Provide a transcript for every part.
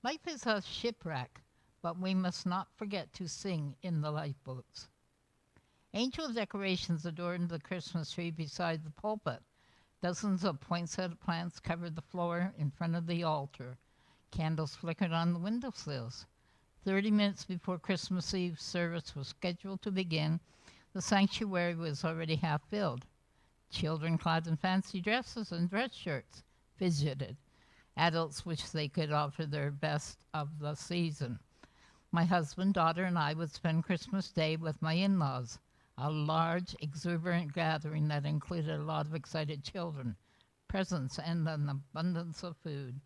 Life is a shipwreck, but we must not forget to sing in the lifeboats. Angel decorations adorned the Christmas tree beside the pulpit. Dozens of poinsettia plants covered the floor in front of the altar. Candles flickered on the windowsills. 30 minutes before Christmas Eve service was scheduled to begin, the sanctuary was already half filled. Children clad in fancy dresses and dress shirts fidgeted. Adults wished they could offer their best of the season. My husband, daughter, and I would spend Christmas Day with my in laws, a large, exuberant gathering that included a lot of excited children, presents, and an abundance of food.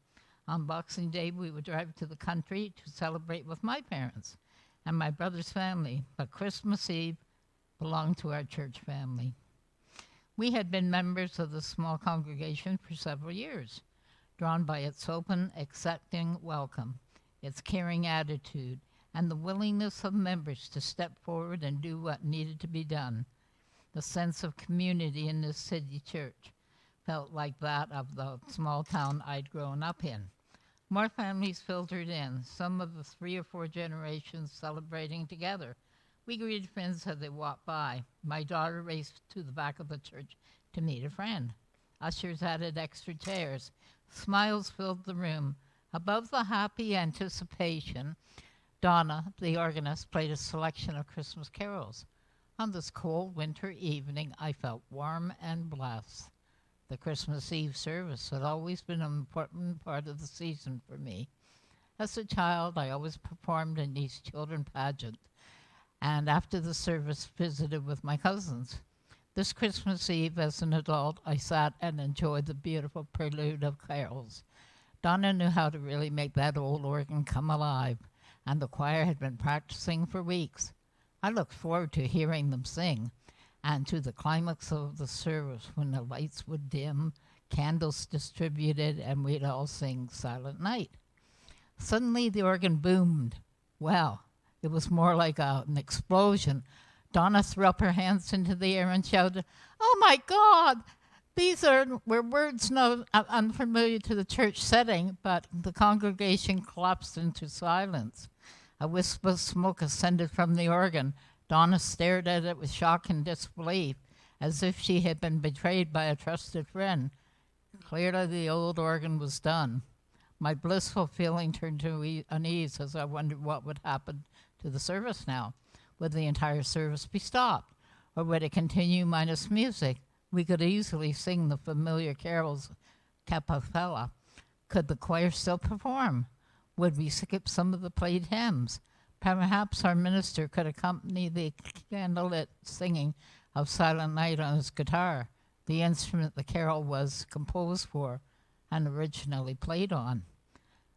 On Boxing Day, we would drive to the country to celebrate with my parents and my brother's family, but Christmas Eve belonged to our church family. We had been members of the small congregation for several years, drawn by its open, accepting welcome, its caring attitude, and the willingness of members to step forward and do what needed to be done. The sense of community in this city church felt like that of the small town I'd grown up in. More families filtered in, some of the 3 or 4 generations celebrating together. We greeted friends as they walked by. My daughter raced to the back of the church to meet a friend. Ushers added extra chairs. Smiles filled the room. Above the happy anticipation, Donna, the organist, played a selection of Christmas carols. On this cold winter evening, I felt warm and blessed. The Christmas Eve service had always been an important part of the season for me. As a child, I always performed in these children pageants, and after the service, visited with my cousins. This Christmas Eve, as an adult, I sat and enjoyed the beautiful prelude of carols. Donna knew how to really make that old organ come alive, and the choir had been practicing for weeks. I looked forward to hearing them sing, and to the climax of the service when the lights would dim, candles distributed, and we'd all sing Silent Night. Suddenly the organ boomed. Well, it was more like an explosion. Donna threw up her hands into the air and shouted, "Oh my God!" Were words unfamiliar to the church setting, but the congregation collapsed into silence. A wisp of smoke ascended from the organ. Donna stared at it with shock and disbelief, as if she had been betrayed by a trusted friend. Clearly the old organ was done. My blissful feeling turned to unease as I wondered what would happen to the service now. Would the entire service be stopped? Or would it continue minus music? We could easily sing the familiar carols cappella. Could the choir still perform? Would we skip some of the played hymns? Perhaps our minister could accompany the candlelit singing of Silent Night on his guitar, the instrument the carol was composed for and originally played on.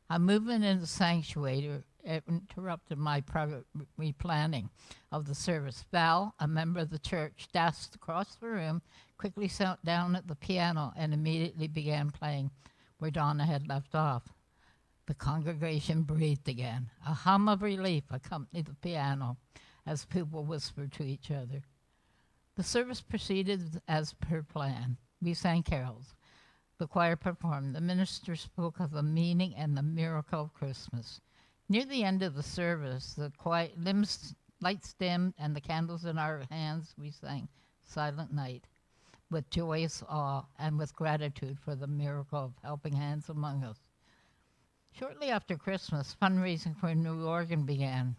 A movement in the sanctuary interrupted my private replanning of the service. Val, a member of the church, dashed across the room, quickly sat down at the piano, and immediately began playing where Donna had left off. The congregation breathed again. A hum of relief accompanied the piano as people whispered to each other. The service proceeded as per plan. We sang carols. The choir performed. The minister spoke of the meaning and the miracle of Christmas. Near the end of the service, the lights dimmed and the candles in our hands, we sang Silent Night with joyous awe and with gratitude for the miracle of helping hands among us. Shortly after Christmas, fundraising for a new organ began.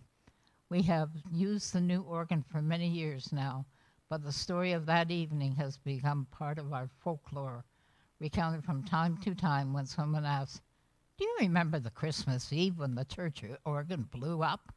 We have used the new organ for many years now, but the story of that evening has become part of our folklore, recounted from time to time when someone asks, "Do you remember the Christmas Eve when the church organ blew up?"